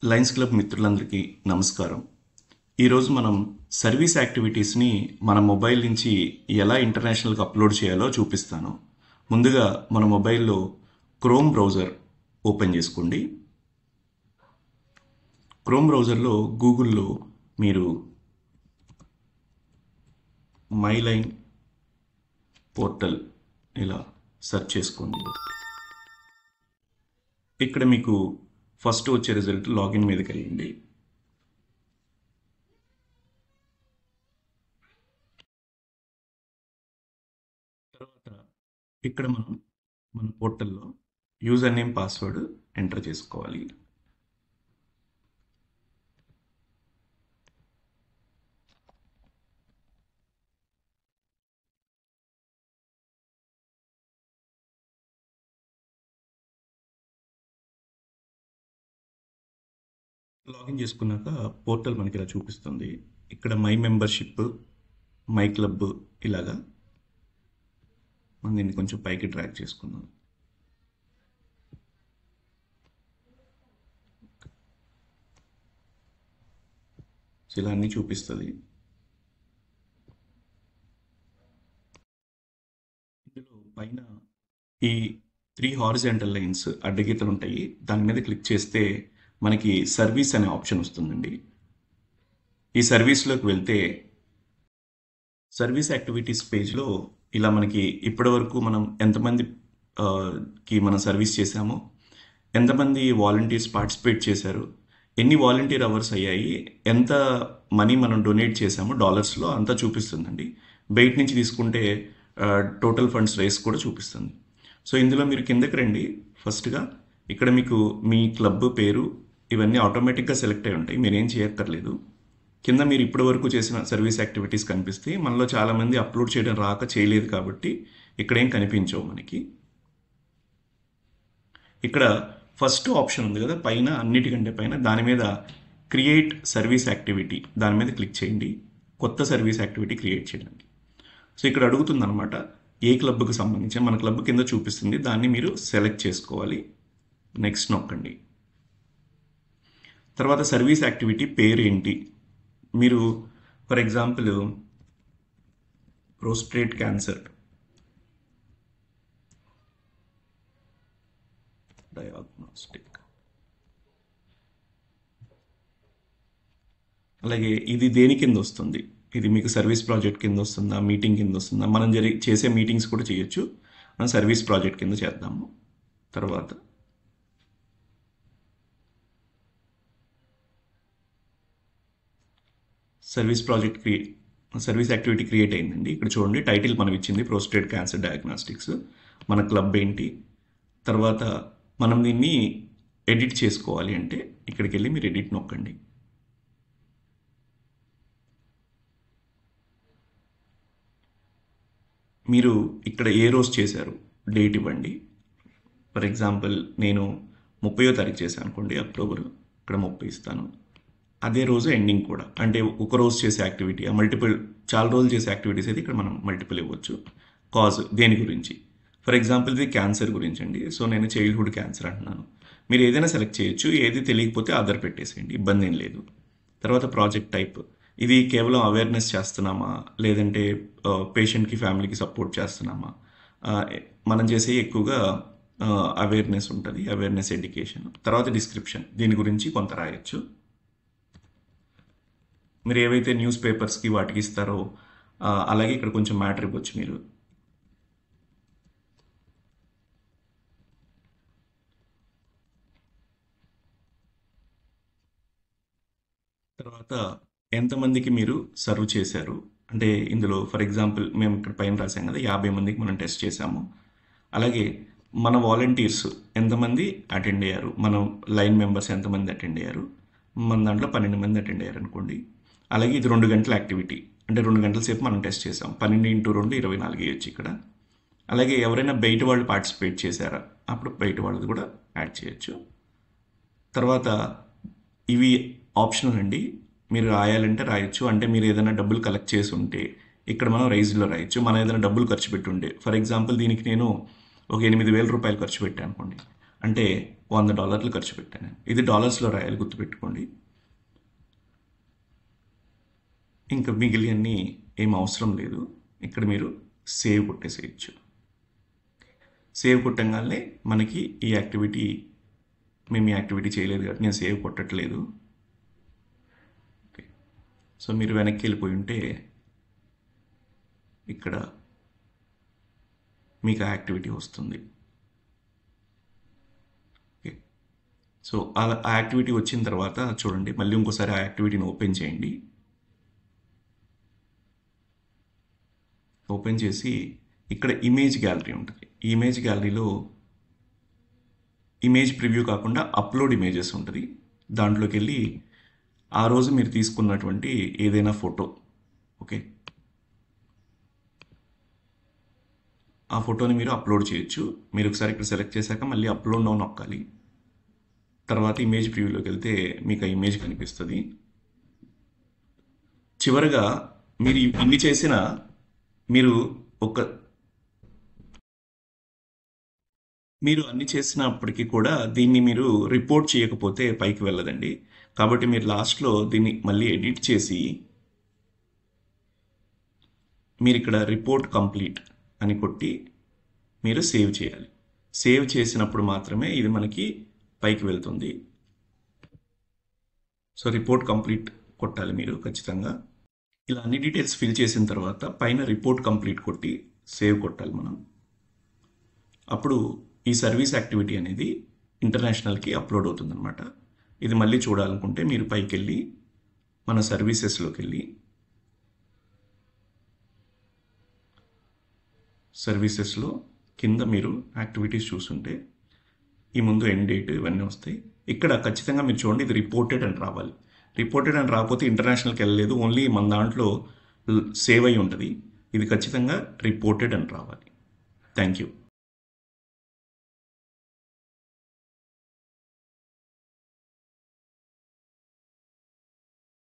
Lions club మిత్రులందరికీ నమస్కారం. ఈరోజు మనం సర్వీస్ యాక్టివిటీస్ని మన మొబైల్ నుంచి ఎలా ఇంటర్నేషనల్గా అప్లోడ్ చేయాలో చూపిస్తాను. ముందుగా మన మొబైల్లో క్రోమ్ బ్రౌజర్ ఓపెన్ చేసుకోండి. క్రోమ్ బ్రౌజర్లో గూగుల్లో మీరు మై లైన్ పోర్టల్ ఇలా సెర్చ్ చేసుకోండి. ఇక్కడ మీకు ఫస్ట్ వచ్చే రిజల్ట్ లాగిన్ మీదకి వెళ్ళండి. తర్వాత ఇక్కడ మన పోర్టల్లో యూజర్ నేమ్ పాస్వర్డ్ ఎంటర్ చేసుకోవాలి. లాగిన్ చేసుకున్నాక పోర్టల్ మనకి ఇలా చూపిస్తుంది. ఇక్కడ మై మెంబర్షిప్, మై క్లబ్ ఇలాగా మనం దీన్ని కొంచెం పైకి డ్రాగ్ చేసుకుందాం. ఇలా అన్నీ చూపిస్తుంది. ఇందులో పైన ఈ 3 హారిజాంటల్ లైన్స్ అడ్డగీతలు ఉంటాయి. దాని మీద క్లిక్ చేస్తే మనకి సర్వీస్ అనే ఆప్షన్ వస్తుందండి. ఈ సర్వీస్లోకి వెళ్తే సర్వీస్ యాక్టివిటీస్ పేజ్లో ఇలా మనకి ఇప్పటి వరకు మనం ఎంతమందికి మనం సర్వీస్ చేశామో, ఎంతమంది వాలంటీర్స్ పార్టిసిపేట్ చేశారు, ఎన్ని వాలంటీర్ అవర్స్ అయ్యాయి, ఎంత మనీ మనం డొనేట్ చేశామో డాలర్స్లో అంతా చూపిస్తుందండి. బయట నుంచి తీసుకుంటే టోటల్ ఫండ్స్ రేస్ కూడా చూపిస్తుంది. సో ఇందులో మీరు కిందకి రండి. ఫస్ట్గా ఇక్కడ మీకు మీ క్లబ్ పేరు ఇవన్నీ ఆటోమేటిక్గా సెలెక్ట్ అయి ఉంటాయి, మీరేం చేయక్కర్లేదు. కింద మీరు ఇప్పటి వరకు చేసిన సర్వీస్ యాక్టివిటీస్ కనిపిస్తాయి. మనలో చాలామంది అప్లోడ్ చేయడం రాక చేయలేదు కాబట్టి ఇక్కడ ఏం కనిపించవు మనకి. ఇక్కడ ఫస్ట్ ఆప్షన్ ఉంది కదా పైన, అన్నిటికంటే పైన, దాని మీద క్రియేట్ సర్వీస్ యాక్టివిటీ దాని మీద క్లిక్ చేయండి, కొత్త సర్వీస్ యాక్టివిటీ క్రియేట్ చేయడానికి. సో ఇక్కడ అడుగుతుంది అనమాట ఏ క్లబ్కి సంబంధించి. మన క్లబ్ కింద చూపిస్తుంది, దాన్ని మీరు సెలెక్ట్ చేసుకోవాలి. నెక్స్ట్ నొక్కండి. తర్వాత సర్వీస్ యాక్టివిటీ పేరు ఏంటి, మీరు for example prostate cancer diagnostic, అలాగే ఇది దేని కింద వస్తుంది, ఇది మీకు సర్వీస్ ప్రాజెక్ట్ కింద వస్తుందా, మీటింగ్ కింద వస్తుందా. మనం చేసే మీటింగ్స్ కూడా చేయొచ్చు. మనం సర్వీస్ ప్రాజెక్ట్ కింద చేద్దాము. తర్వాత సర్వీస్ యాక్టివిటీ క్రియేట్ అయిందండి. ఇక్కడ చూడండి టైటిల్ మనం ఇచ్చింది ప్రోస్టేట్ క్యాన్సర్ డయాగ్నాస్టిక్స్, మన క్లబ్ ఏంటి. తర్వాత మనం దీన్ని ఎడిట్ చేసుకోవాలి అంటే ఇక్కడికి వెళ్ళి మీరు ఎడిట్ నొక్కండి. మీరు ఇక్కడ ఏ రోజు చేశారు డేట్ ఇవ్వండి. ఫర్ ఎగ్జాంపుల్ నేను 30వ తారీఖు చేశాను అనుకోండి, అక్టోబర్, ఇక్కడ 30 ఇస్తాను. అదే రోజు ఎండింగ్ కూడా, అంటే ఒక రోజు చేసే యాక్టివిటీ, చాలా రోజులు చేసే యాక్టివిటీస్ అయితే ఇక్కడ మనం మల్టిపుల్ ఇవ్వచ్చు. కాజ్ దేని గురించి, ఫర్ ఎగ్జాంపుల్ ఇది క్యాన్సర్ గురించి అండి. సో నేను చైల్డ్హుడ్ క్యాన్సర్ అంటున్నాను. మీరు ఏదైనా సెలెక్ట్ చేయొచ్చు, ఏది తెలియకపోతే అదర్ పెట్టేసేయండి, ఇబ్బంది ఏం లేదు. తర్వాత ప్రాజెక్ట్ టైప్, ఇది కేవలం అవేర్నెస్ చేస్తున్నామా, లేదంటే పేషెంట్కి ఫ్యామిలీకి సపోర్ట్ చేస్తున్నామా. మనం చేసే ఎక్కువగా అవేర్నెస్ ఉంటుంది, అవేర్నెస్ ఎడ్యుకేషన్. తర్వాత డిస్క్రిప్షన్, దీని గురించి కొంత రాయొచ్చు. మీరు ఏవైతే న్యూస్ పేపర్స్కి వాటికి ఇస్తారో అలాగే ఇక్కడ కొంచెం మ్యాటర్ ఇవ్వచ్చు మీరు. తర్వాత ఎంతమందికి మీరు సర్వ్ చేశారు, అంటే ఇందులో ఫర్ ఎగ్జాంపుల్ మేము ఇక్కడ పైన రాసాం కదా 50 మందికి మనం టెస్ట్ చేసాము. అలాగే మన వాలంటీర్స్ ఎంతమంది అటెండ్ అయ్యారు, మన లైన్ మెంబర్స్ ఎంతమంది అటెండ్ అయ్యారు. మన దాంట్లో 12 మంది అటెండ్ అయ్యారు అనుకోండి. అలాగే ఇది 2 గంటల యాక్టివిటీ, అంటే 2 గంటల సేపు మనం టెస్ట్ చేసాం. 12 × 2 24 వేయచ్చు ఇక్కడ. అలాగే ఎవరైనా బయట వాళ్ళు పార్టిసిపేట్ చేశారా, అప్పుడు బయట వాళ్ళది కూడా యాడ్ చేయొచ్చు. తర్వాత ఇవి ఆప్షనల్ అండి, మీరు రాయాలంటే రాయొచ్చు. అంటే మీరు ఏదైనా డబ్బులు కలెక్ట్ చేసి ఉంటే ఇక్కడ మనం రైజ్లో రాయొచ్చు. మనం ఏదైనా డబ్బులు ఖర్చు పెట్టుండే, ఫర్ ఎగ్జాంపుల్ దీనికి నేను ఒక 8,000 రూపాయలు ఖర్చు పెట్టాను అనుకోండి, అంటే $100 ఖర్చు పెట్టాను. ఇది డాలర్స్లో రాయాలి, గుర్తుపెట్టుకోండి. ఇంకా మిగిలినన్ని ఏం అవసరం లేదు. ఇక్కడ మీరు సేవ్ కొట్టేసేయచ్చు. సేవ్ కొట్టంగానే మనకి ఈ యాక్టివిటీ, మేము ఈ యాక్టివిటీ చేయలేదు కాబట్టి నేను సేవ్ కొట్టట్లేదు. ఓకే, సో మీరు వెనక్కి వెళ్ళిపోయి ఉంటే ఇక్కడ మీకు ఆ యాక్టివిటీ వస్తుంది. ఓకే, సో అలా ఆ యాక్టివిటీ వచ్చిన తర్వాత చూడండి, మళ్ళీ ఇంకోసారి ఆ యాక్టివిటీని ఓపెన్ చేయండి. ఓపెన్ చేసి ఇక్కడ ఇమేజ్ గ్యాలరీ ఉంటుంది. ఈ ఇమేజ్ గ్యాలరీలో ఇమేజ్ ప్రివ్యూ కాకుండా అప్లోడ్ ఇమేజెస్ ఉంటుంది. దాంట్లోకి వెళ్ళి ఆ రోజు మీరు తీసుకున్నటువంటి ఏదైనా ఫోటో, ఓకే, ఆ ఫోటోని మీరు అప్లోడ్ చేయొచ్చు. మీరు ఒకసారి ఇక్కడ సెలెక్ట్ చేశాక మళ్ళీ అప్లోడ్ నౌ నొక్కాలి. తర్వాత ఇమేజ్ ప్రివ్యూలోకి వెళ్తే మీకు ఆ ఇమేజ్ కనిపిస్తుంది. చివరగా మీరు ఇన్ని చేసిన మీరు అన్ని చేసినప్పటికీ కూడా దీన్ని మీరు రిపోర్ట్ చేయకపోతే పైకి వెళ్ళదండి. కాబట్టి మీరు లాస్ట్లో దీన్ని మళ్ళీ ఎడిట్ చేసి మీరు ఇక్కడ రిపోర్ట్ కంప్లీట్ అని కొట్టి మీరు సేవ్ చేయాలి. సేవ్ చేసినప్పుడు మాత్రమే ఇది మనకి పైకి వెళ్తుంది. సో రిపోర్ట్ కంప్లీట్ కొట్టాలి మీరు ఖచ్చితంగా. ఇలా అన్ని డీటెయిల్స్ ఫిల్ చేసిన తర్వాత పైన రిపోర్ట్ కంప్లీట్ కొట్టి సేవ్ కొట్టాలి మనం. అప్పుడు ఈ సర్వీస్ యాక్టివిటీ అనేది ఇంటర్నేషనల్కి అప్లోడ్ అవుతుందన్నమాట. ఇది మళ్ళీ చూడాలనుకుంటే మీరు పైకి వెళ్ళి మన సర్వీసెస్లోకి వెళ్ళి సర్వీసెస్లో కింద మీరు యాక్టివిటీస్ చూస్తుంటే ఈ ముందు ఎండ్ డేట్ ఇవన్నీ వస్తాయి. ఇక్కడ ఖచ్చితంగా మీరు చూడండి, ఇది రిపోర్టెడ్ అని రావాలి. రిపోర్టెడ్ అని రాకపోతే ఇంటర్నేషనల్కి వెళ్ళలేదు, ఓన్లీ మన దాంట్లో సేవ్ అయి ఉంటుంది. ఇది ఖచ్చితంగా రిపోర్టెడ్ అని రావాలి. Thank you.